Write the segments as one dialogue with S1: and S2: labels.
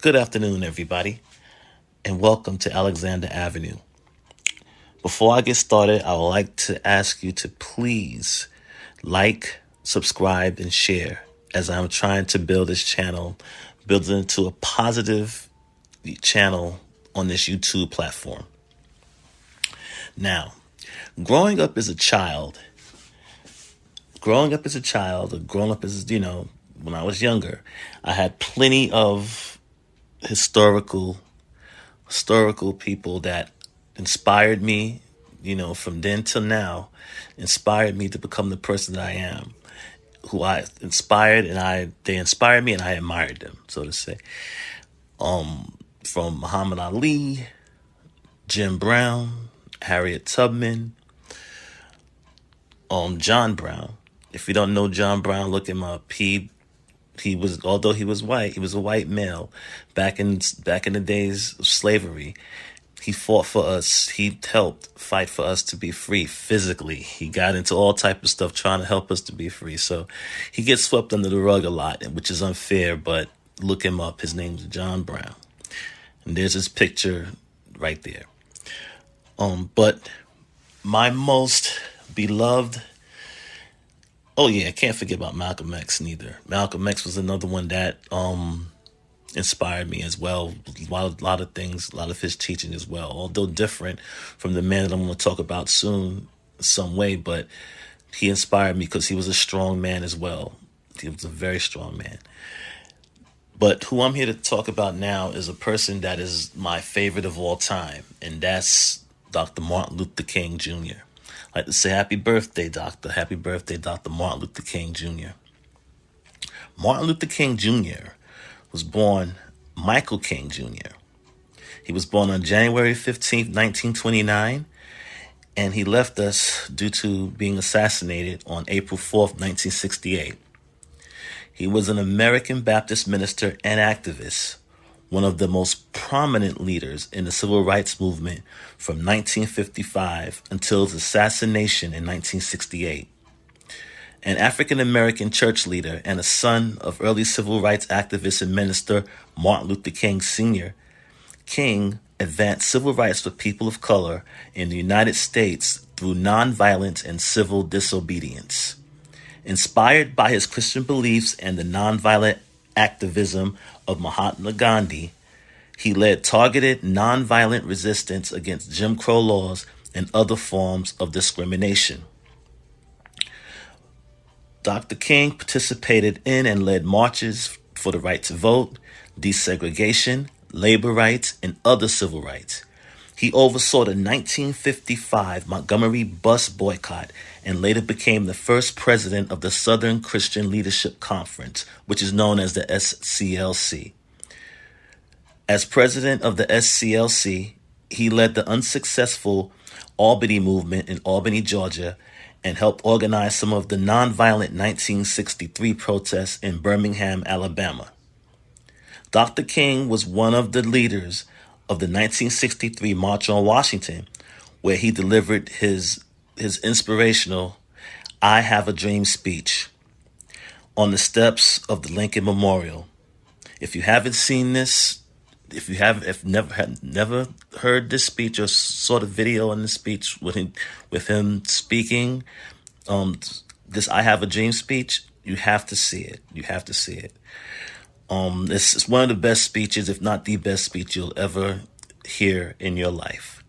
S1: Good afternoon, everybody, and welcome to Alexander Avenue. Before I get started, I would like to ask you to please like, subscribe, and share as I'm trying to build this channel, build it into a positive channel on this YouTube platform. Now, growing up as a child, or growing up as, when I was younger, I had plenty of historical people that inspired me, from then till now, inspired me to become the person that I am, who I inspired, and they inspired me, and I admired them, so to say. From Muhammad Ali, Jim Brown, Harriet Tubman, John Brown. If you don't know John Brown, look him up. He was, although he was white, he was a white male back in the days of slavery. He fought for us. He helped fight for us to be free physically. He got into all type of stuff trying to help us to be free. So he gets swept under the rug a lot, which is unfair, but look him up. His name's John Brown. And there's his picture right there. But my most beloved, oh yeah, I can't forget about Malcolm X neither. Malcolm X was another one that inspired me as well. A lot of things, a lot of his teaching as well, although different from the man that I'm going to talk about soon some way, but he inspired me because he was a strong man as well. He was a very strong man. But who I'm here to talk about now is a person that is my favorite of all time, and that's Dr. Martin Luther King Jr. I'd like to say happy birthday, Doctor. Happy birthday, Dr. Martin Luther King Jr. Martin Luther King Jr. was born Michael King Jr. He was born on January 15th, 1929, and he left us due to being assassinated on April 4th, 1968. He was an American Baptist minister and activist, one of the most prominent leaders in the civil rights movement from 1955 until his assassination in 1968. An African-American church leader and a son of early civil rights activist and minister Martin Luther King Sr., King advanced civil rights for people of color in the United States through nonviolence and civil disobedience. Inspired by his Christian beliefs and the nonviolent activism of Mahatma Gandhi, he led targeted nonviolent resistance against Jim Crow laws and other forms of discrimination. Dr. King participated in and led marches for the right to vote, desegregation, labor rights, and other civil rights. He oversaw the 1955 Montgomery bus boycott and later became the first president of the Southern Christian Leadership Conference, which is known as the SCLC. As president of the SCLC, he led the unsuccessful Albany movement in Albany, Georgia, and helped organize some of the nonviolent 1963 protests in Birmingham, Alabama. Dr. King was one of the leaders of the 1963 March on Washington, where he delivered his inspirational "I Have a Dream" speech on the steps of the Lincoln Memorial. If you haven't seen this, if never heard this speech or saw the video on the speech with him speaking, this "I Have a Dream" speech, you have to see it. You have to see it. This is one of the best speeches, if not the best speech you'll ever hear in your life.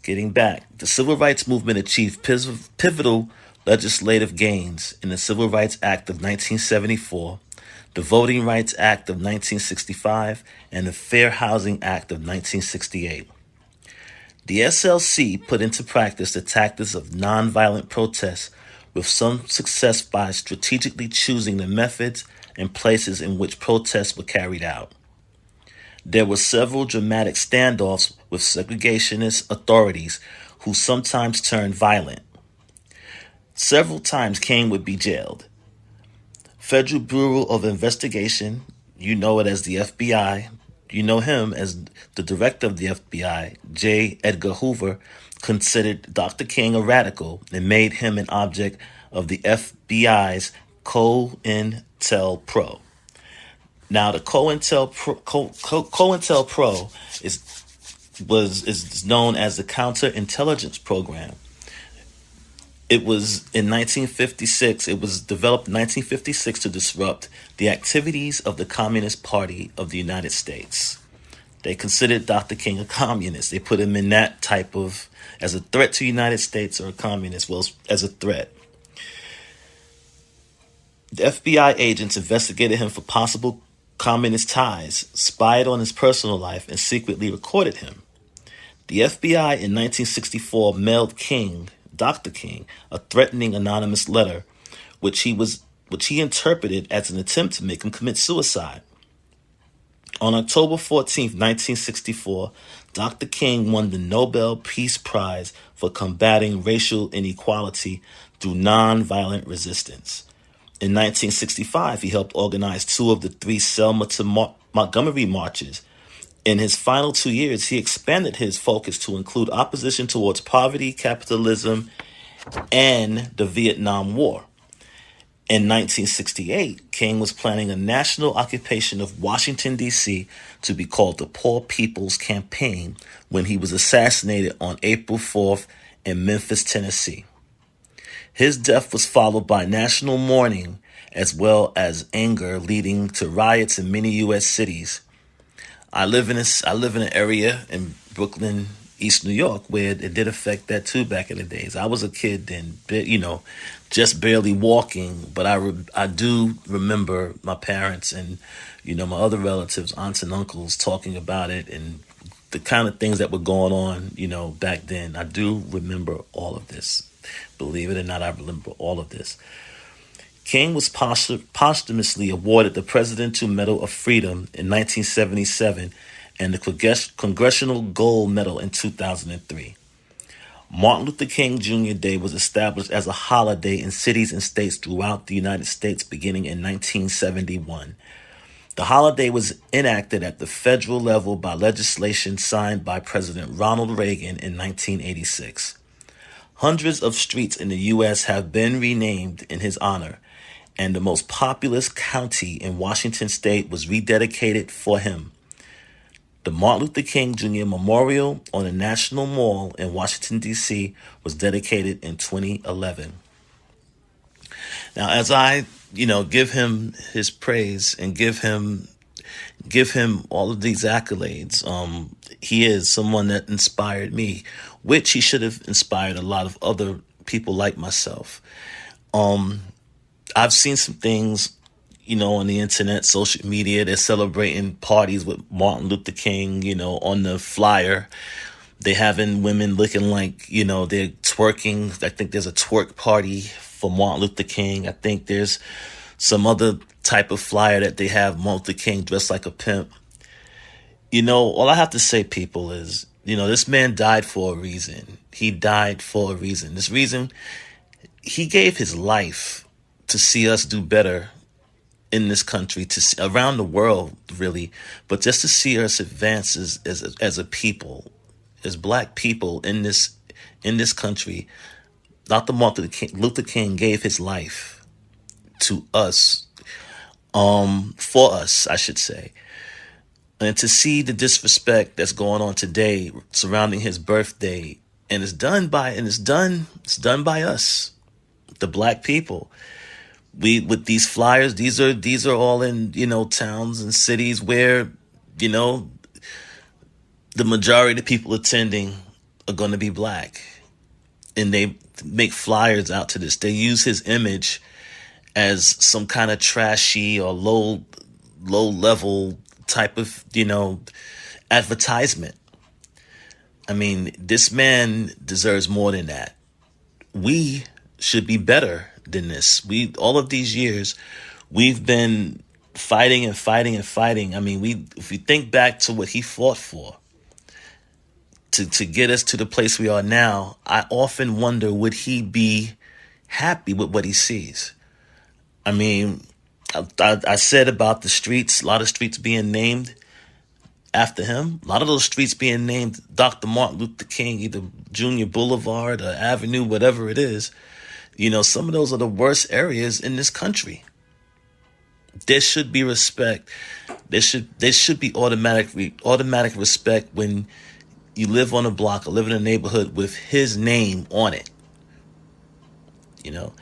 S1: Getting back, the Civil Rights Movement achieved pivotal legislative gains in the Civil Rights Act of 1974, the Voting Rights Act of 1965, and the Fair Housing Act of 1968. The SLC put into practice the tactics of nonviolent protests with some success by strategically choosing the methods and places in which protests were carried out. There were several dramatic standoffs with segregationist authorities who sometimes turned violent. Several times King would be jailed. Federal Bureau of Investigation, you know it as the FBI, you know him as the director of the FBI, J. Edgar Hoover, considered Dr. King a radical and made him an object of the FBI's COINTELPRO. Now, the COINTELPRO is known as the Counterintelligence Program. It was in 1956. It was developed in 1956 to disrupt the activities of the Communist Party of the United States. They considered Dr. King a communist. They put him in that type of, as a threat to the United States or a communist, well, as a threat. The FBI agents investigated him for possible communist ties, spied on his personal life, and secretly recorded him. The FBI in 1964 mailed Dr. King, a threatening anonymous letter, which he interpreted as an attempt to make him commit suicide. On October 14, 1964, Dr. King won the Nobel Peace Prize for combating racial inequality through nonviolent resistance. In 1965, he helped organize two of the three Selma to Montgomery marches. In his final 2 years, he expanded his focus to include opposition towards poverty, capitalism, and the Vietnam War. In 1968, King was planning a national occupation of Washington, D.C. to be called the Poor People's Campaign when he was assassinated on April 4th in Memphis, Tennessee. His death was followed by national mourning as well as anger, leading to riots in many U.S. cities. I live in an area in Brooklyn, East New York, where it did affect that too back in the days. I was a kid then, just barely walking, but I do remember my parents and, my other relatives, aunts and uncles talking about it and the kind of things that were going on, back then. I do remember all of this. Believe it or not, I remember all of this. King was posthumously awarded the Presidential Medal of Freedom in 1977 and the Congressional Gold Medal in 2003. Martin Luther King Jr. Day was established as a holiday in cities and states throughout the United States beginning in 1971. The holiday was enacted at the federal level by legislation signed by President Ronald Reagan in 1986. Hundreds of streets in the U.S. have been renamed in his honor, and the most populous county in Washington state was rededicated for him. The Martin Luther King Jr. Memorial on the National Mall in Washington, D.C. was dedicated in 2011. Now, as I, give him his praise and give him all of these accolades, he is someone that inspired me, which he should have inspired a lot of other people like myself. I've seen some things, on the internet, social media. They're celebrating parties with Martin Luther King, on the flyer. They having women looking like, they're twerking. I think there's a twerk party for Martin Luther King. I think there's some other type of flyer that they have Martin Luther King dressed like a pimp. All I have to say, people, is, this man died for a reason. He died for a reason. This reason, he gave his life to see us do better in this country, to see, around the world, really, but just to see us advance as a people, as black people in this country. Dr. Martin Luther King gave his life to us, for us, I should say. And to see the disrespect that's going on today surrounding his birthday, and it's done by us, the black people. With these flyers, these are all in, towns and cities where, the majority of the people attending are going to be black. And they make flyers out to this. They use his image as some kind of trashy or low level type of, advertisement. I mean, this man deserves more than that. We should be better than this. All of these years, we've been fighting and fighting and fighting. I mean, if we think back to what he fought for to get us to the place we are now, I often wonder, would he be happy with what he sees? I mean, I said about the streets, a lot of streets being named after him. A lot of those streets being named Dr. Martin Luther King, either Junior Boulevard or Avenue, whatever it is. Some of those are the worst areas in this country. There should be respect. There should be automatic respect when you live on a block or live in a neighborhood with his name on it. You know,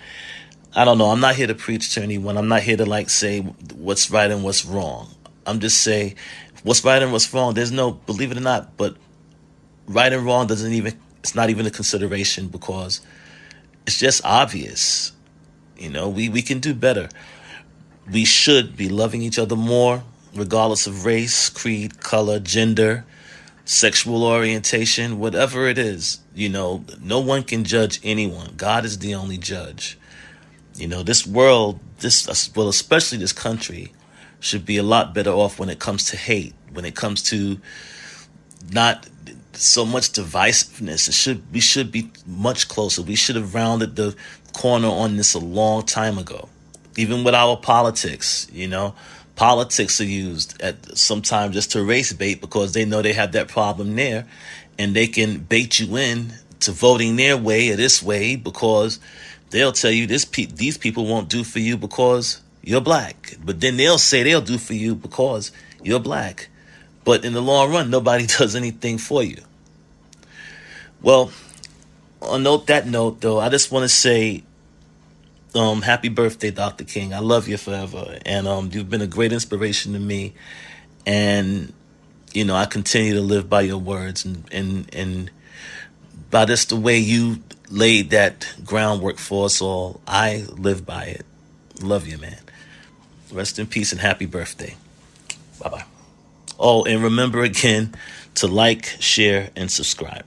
S1: I don't know. I'm not here to preach to anyone. I'm not here to like say what's right and what's wrong. I'm just saying what's right and what's wrong. There's no, believe it or not, but right and wrong it's not even a consideration because it's just obvious. We can do better. We should be loving each other more, regardless of race, creed, color, gender, sexual orientation, whatever it is. No one can judge anyone. God is the only judge. This world, especially this country, should be a lot better off when it comes to hate, when it comes to not so much divisiveness. We should be much closer. We should have rounded the corner on this a long time ago. Even with our politics, politics are used at sometimes just to race bait because they know they have that problem there, and they can bait you in to voting their way or this way because they'll tell you these people won't do for you because you're black. But then they'll say they'll do for you because you're black. But in the long run, nobody does anything for you. Well, on that note, though, I just want to say happy birthday, Dr. King. I love you forever. And you've been a great inspiration to me. And, I continue to live by your words and by just the way you laid that groundwork for us all. I live by it. Love you, man. Rest in peace and happy birthday. Bye-bye. Oh, and remember again to like, share, and subscribe.